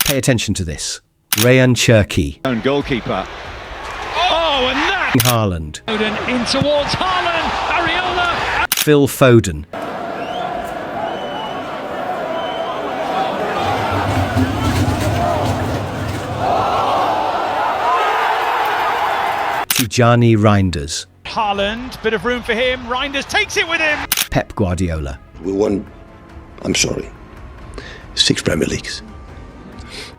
Pay attention to this. Rayan Cherki. Own goalkeeper. Oh, and that! Haaland. In towards Haaland. Areola. Phil Foden. Tijani Reinders. Haaland, bit of room for him. Reinders takes it with him. Pep Guardiola. We won, I'm sorry, 6 Premier Leagues.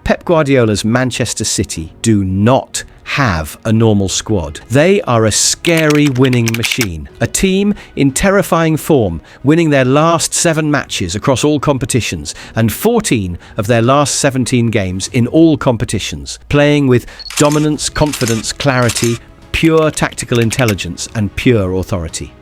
Pep Guardiola's Manchester City do not have a normal squad. They are a scary winning machine. A team in terrifying form, winning their last 7 matches across all competitions and 14 of their last 17 games in all competitions, playing with dominance, confidence, clarity, pure tactical intelligence and pure authority.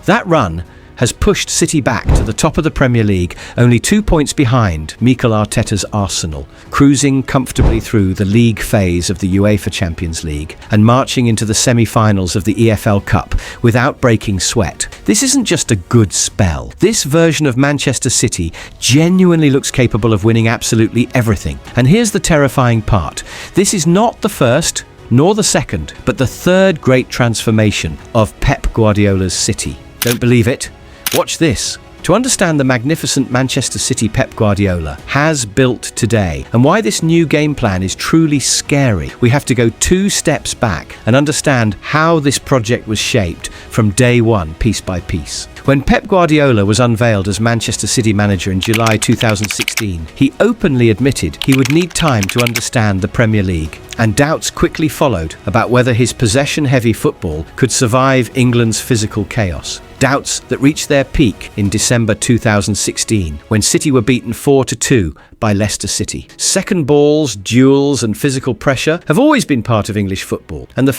That run has pushed City back to the top of the Premier League, only 2 points behind Mikel Arteta's Arsenal, cruising comfortably through the league phase of the UEFA Champions League and marching into the semi-finals of the EFL Cup without breaking sweat. This isn't just a good spell. This version of Manchester City genuinely looks capable of winning absolutely everything. And here's the terrifying part. This is not the first nor the second, but the third great transformation of Pep Guardiola's City. Don't believe it? Watch this. To understand the magnificent Manchester City Pep Guardiola has built today and why this new game plan is truly scary, we have to go 2 steps back and understand how this project was shaped from day one, piece by piece. When Pep Guardiola was unveiled as Manchester City manager in July 2016, he openly admitted he would need time to understand the Premier League, and doubts quickly followed about whether his possession-heavy football could survive England's physical chaos. Doubts that reached their peak in December 2016, when City were beaten 4-2 by Leicester City. Second balls, duels and physical pressure have always been part of English football, and the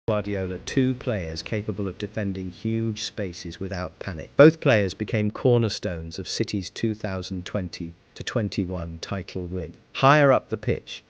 Guardiola, two players capable of defending huge spaces without panic. Both players became cornerstones of City's 2020-21 title win. Higher up the pitch,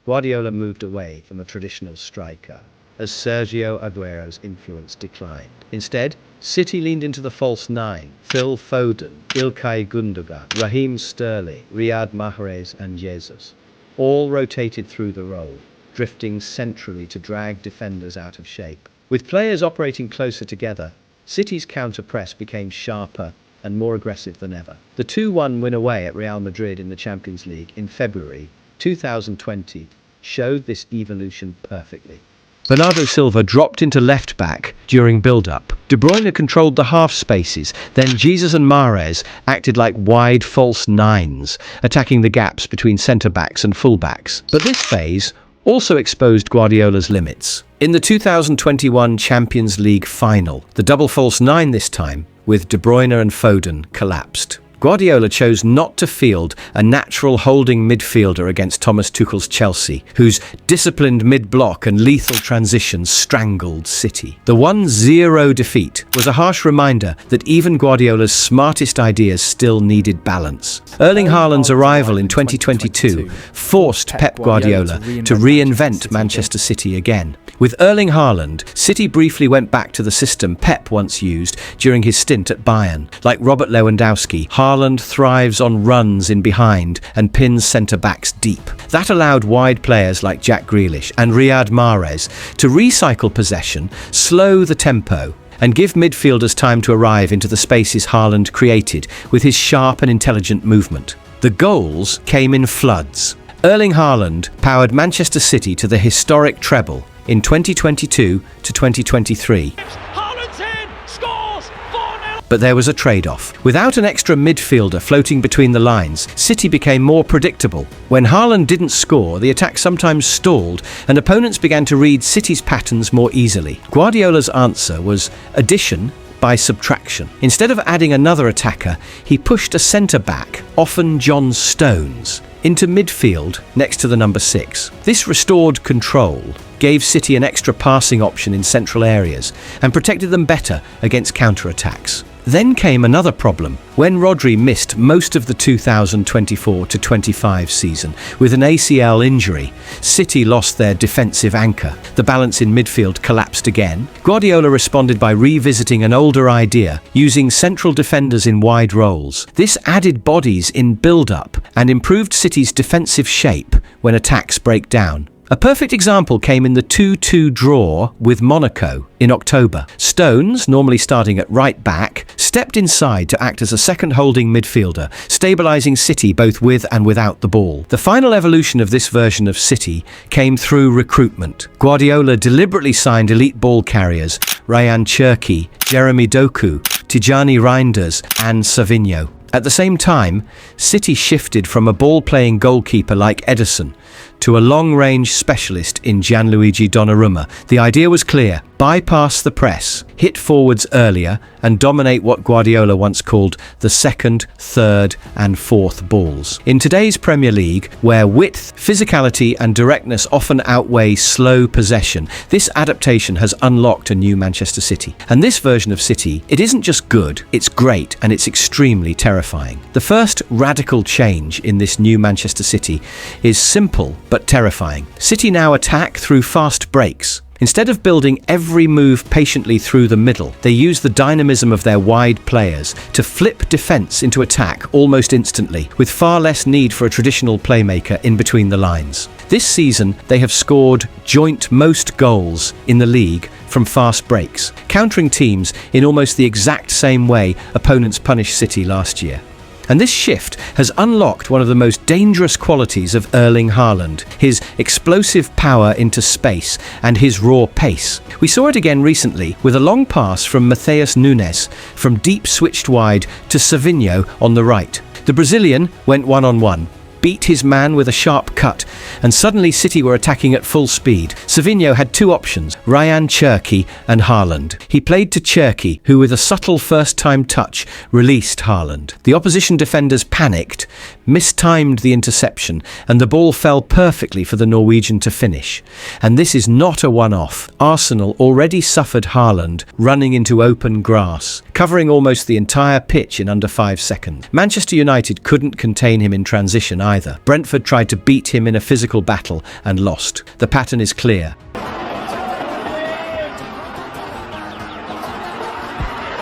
Guardiola moved away from a traditional striker as Sergio Aguero's influence declined. Instead, City leaned into the false nine: Phil Foden, Ilkay Gundogan, Raheem Sterling, Riyad Mahrez and Jesus. All rotated through the role, drifting centrally to drag defenders out of shape. With players operating closer together, City's counter-press became sharper and more aggressive than ever. The 2-1 win away at Real Madrid in the Champions League in February 2020 showed this evolution perfectly. Bernardo Silva dropped into left-back during build-up. De Bruyne controlled the half spaces, then Jesus and Mahrez acted like wide false nines, attacking the gaps between centre-backs and full-backs. But this phase also exposed Guardiola's limits. In the 2021 Champions League final, the double false nine this time, with De Bruyne and Foden, collapsed. Guardiola chose not to field a natural holding midfielder against Thomas Tuchel's Chelsea, whose disciplined mid-block and lethal transitions strangled City. The 1-0 defeat was a harsh reminder that even Guardiola's smartest ideas still needed balance. Erling Haaland's arrival in 2022 forced Pep Guardiola to reinvent Manchester City again. With Erling Haaland, City briefly went back to the system Pep once used during his stint at Bayern. Like Robert Lewandowski, Haaland thrives on runs in behind and pins centre-backs deep. That allowed wide players like Jack Grealish and Riyad Mahrez to recycle possession, slow the tempo, and give midfielders time to arrive into the spaces Haaland created with his sharp and intelligent movement. The goals came in floods. Erling Haaland powered Manchester City to the historic treble in 2022 to 2023. Haaland's in, scores 4-0. But there was a trade-off. Without an extra midfielder floating between the lines, City became more predictable. When Haaland didn't score, the attack sometimes stalled, and opponents began to read City's patterns more easily. Guardiola's answer was addition by subtraction. Instead of adding another attacker, he pushed a centre-back, often John Stones, into midfield next to the number 6. This restored control, gave City an extra passing option in central areas, and protected them better against counter-attacks. Then came another problem. When Rodri missed most of the 2024-25 season with an ACL injury, City lost their defensive anchor. The balance in midfield collapsed again. Guardiola responded by revisiting an older idea, using central defenders in wide roles. This added bodies in build-up and improved City's defensive shape when attacks break down. A perfect example came in the 2-2 draw with Monaco in October. Stones, normally starting at right back, stepped inside to act as a second holding midfielder, stabilising City both with and without the ball. The final evolution of this version of City came through recruitment. Guardiola deliberately signed elite ball carriers Ryan Cherki, Jeremy Doku, Tijani Reinders and Savinho. At the same time, City shifted from a ball-playing goalkeeper like Ederson to a long-range specialist in Gianluigi Donnarumma. The idea was clear: bypass the press, hit forwards earlier, and dominate what Guardiola once called the second, third, and fourth balls. In today's Premier League, where width, physicality, and directness often outweigh slow possession, this adaptation has unlocked a new Manchester City. And this version of City, it isn't just good, it's great, and it's extremely terrifying. The first radical change in this new Manchester City is simple but terrifying. City now attack through fast breaks. Instead of building every move patiently through the middle, they use the dynamism of their wide players to flip defence into attack almost instantly, with far less need for a traditional playmaker in between the lines. This season, they have scored joint most goals in the league from fast breaks, countering teams in almost the exact same way opponents punished City last year. And this shift has unlocked one of the most dangerous qualities of Erling Haaland, his explosive power into space and his raw pace. We saw it again recently with a long pass from Matheus Nunes from deep switched wide to Savinho on the right. The Brazilian went one-on-one, beat his man with a sharp cut, and suddenly City were attacking at full speed. Savinho had two options, Ryan Cherki and Haaland. He played to Cherki, who with a subtle first-time touch released Haaland. The opposition defenders panicked, mistimed the interception, and the ball fell perfectly for the Norwegian to finish. And this is not a one-off. Arsenal already suffered Haaland running into open grass, covering almost the entire pitch in under 5 seconds. Manchester United couldn't contain him in transition either. Brentford tried to beat him in a physical battle and lost. The pattern is clear.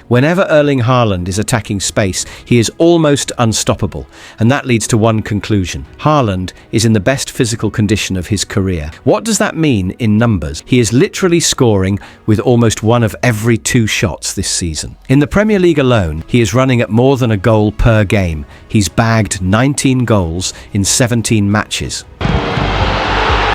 Whenever Erling Haaland is attacking space, he is almost unstoppable, and that leads to one conclusion. Haaland is in the best physical condition of his career. What does that mean in numbers? He is literally scoring with almost 1 of every 2 shots this season. In the Premier League alone, he is running at more than a goal per game. He's bagged 19 goals in 17 matches.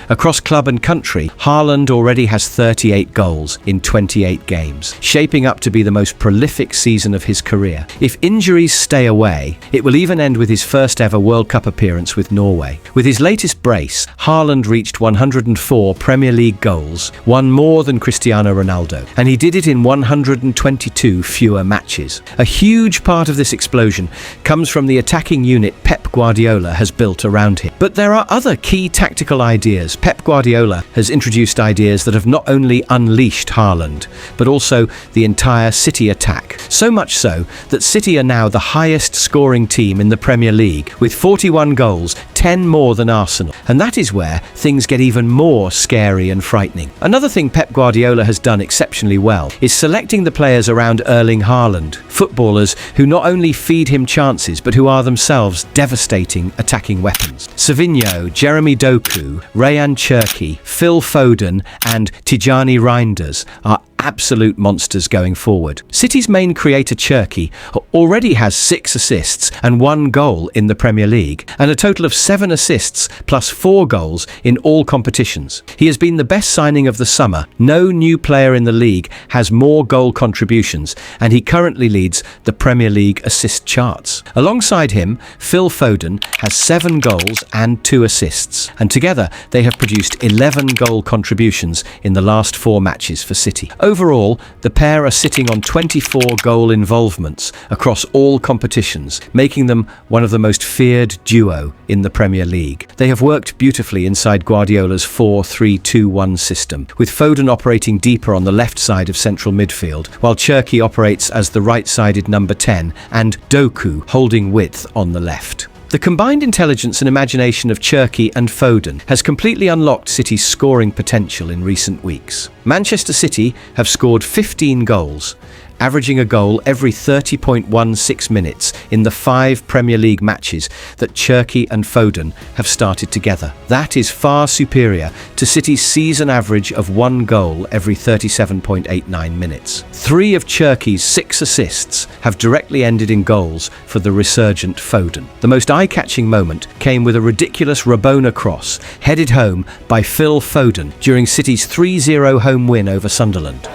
Across club and country, Haaland already has 38 goals in 28 games, shaping up to be the most prolific season of his career. If injuries stay away, it will even end with his first ever World Cup appearance with Norway. With his latest brace, Haaland reached 104 Premier League goals, one more than Cristiano Ronaldo, and he did it in 122 fewer matches. A huge part of this explosion comes from the attacking unit Pep Guardiola has built around him. But there are other key tactical ideas. Pep Guardiola has introduced ideas that have not only unleashed Haaland, but also the entire City attack. So much so that City are now the highest scoring team in the Premier League, with 41 goals, 10 more than Arsenal. And that is where things get even more scary and frightening. Another thing Pep Guardiola has done exceptionally well is selecting the players around Erling Haaland, footballers who not only feed him chances, but who are themselves devastating attacking weapons. Savinho, Jeremy Doku, Rayan Cherki, Phil Foden and Tijani Reinders are absolute monsters going forward. City's main creator Cherki already has 6 assists and 1 goal in the Premier League, and a total of 7 assists plus 4 goals in all competitions. He has been the best signing of the summer. No new player in the league has more goal contributions, and he currently leads the Premier League assist charts. Alongside him, Phil Foden has 7 goals and 2 assists, and together they have produced 11 goal contributions in the last 4 matches for City. Overall, the pair are sitting on 24 goal involvements across all competitions, making them one of the most feared duo in the Premier League. They have worked beautifully inside Guardiola's 4-3-2-1 system, with Foden operating deeper on the left side of central midfield, while Cherki operates as the right-sided number 10 and Doku holding width on the left. The combined intelligence and imagination of Cherki and Foden has completely unlocked City's scoring potential in recent weeks. Manchester City have scored 15 goals, averaging a goal every 30.16 minutes in the 5 Premier League matches that Cherki and Foden have started together. That is far superior to City's season average of 1 goal every 37.89 minutes. 3 of Cherki's 6 assists have directly ended in goals for the resurgent Foden. The most eye-catching moment came with a ridiculous Rabona cross headed home by Phil Foden during City's 3-0 home win over Sunderland.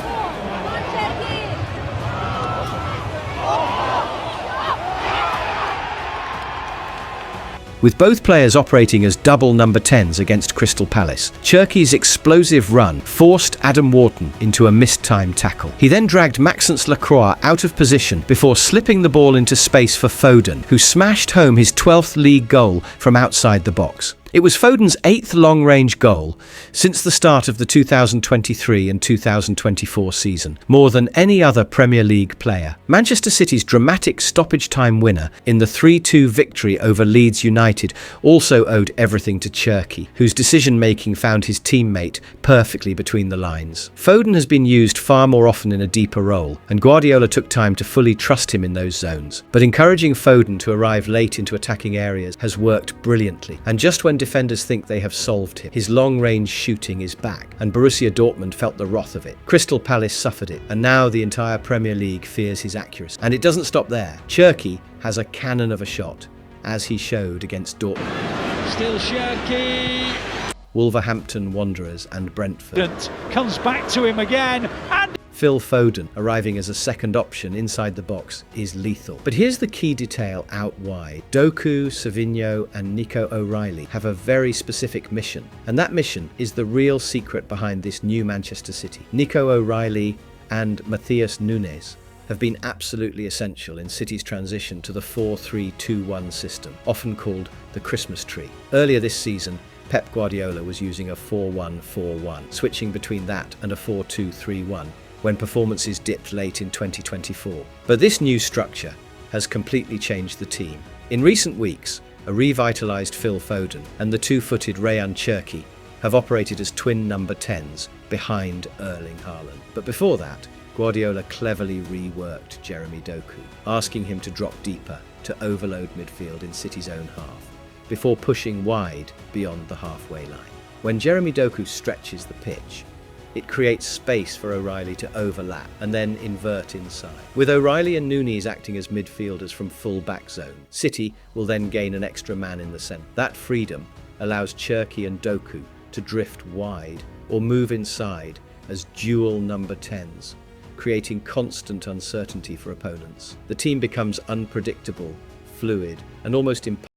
With both players operating as double number 10s against Crystal Palace, Cherki's explosive run forced Adam Wharton into a missed-time tackle. He then dragged Maxence Lacroix out of position before slipping the ball into space for Foden, who smashed home his 12th league goal from outside the box. It was Foden's 8th long-range goal since the start of the 2023 and 2024 season, more than any other Premier League player. Manchester City's dramatic stoppage-time winner in the 3-2 victory over Leeds United also owed everything to Cherki, whose decision-making found his teammate perfectly between the lines. Foden has been used far more often in a deeper role, and Guardiola took time to fully trust him in those zones. But encouraging Foden to arrive late into attacking areas has worked brilliantly, and just when defenders think they have solved him, his long-range shooting is back, and Borussia Dortmund felt the wrath of it. Crystal Palace suffered it, and now the entire Premier League fears his accuracy. And it doesn't stop there. Cherki has a cannon of a shot, as he showed against Dortmund. Still Cherki. Wolverhampton Wanderers and Brentford. Comes back to him again, and Phil Foden, arriving as a second option inside the box, is lethal. But here's the key detail out wide. Doku, Savinho and Nico O'Reilly have a very specific mission, and that mission is the real secret behind this new Manchester City. Nico O'Reilly and Matheus Nunes have been absolutely essential in City's transition to the 4-3-2-1 system, often called the Christmas tree. Earlier this season, Pep Guardiola was using a 4-1-4-1, switching between that and a 4-2-3-1 when performances dipped late in 2024. But this new structure has completely changed the team. In recent weeks, a revitalised Phil Foden and the two-footed Ryan Cherki have operated as twin number 10s behind Erling Haaland. But before that, Guardiola cleverly reworked Jeremy Doku, asking him to drop deeper to overload midfield in City's own half, before pushing wide beyond the halfway line. When Jeremy Doku stretches the pitch, it creates space for O'Reilly to overlap and then invert inside. With O'Reilly and Nunez acting as midfielders from full back zone, City will then gain an extra man in the centre. That freedom allows Cherki and Doku to drift wide or move inside as dual number 10s, creating constant uncertainty for opponents. The team becomes unpredictable, fluid, and almost impossible.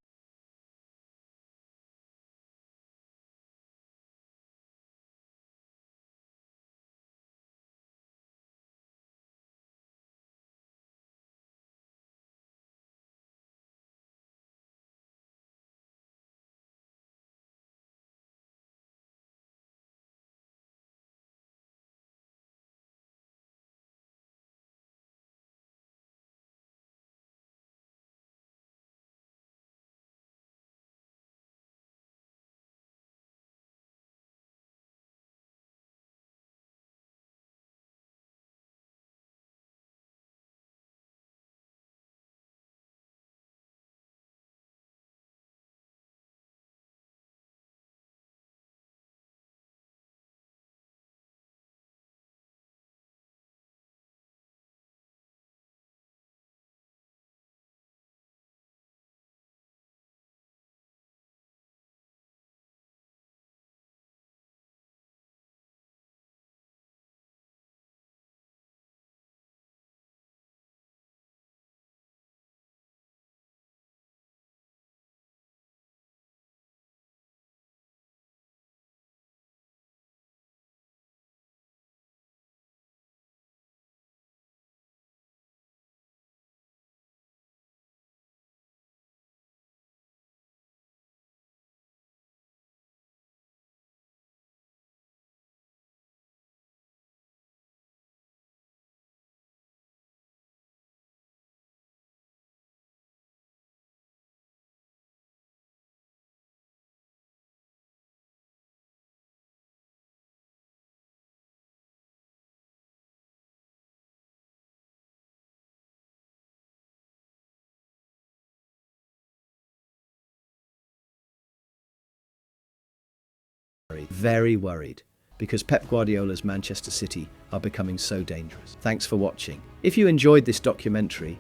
Very worried because Pep Guardiola's Manchester City are becoming so dangerous. Thanks for watching. If you enjoyed this documentary,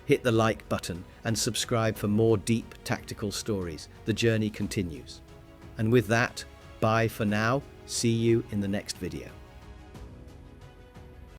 hit the like button and subscribe for more deep tactical stories. The journey continues. And with that, bye for now. See you in the next video.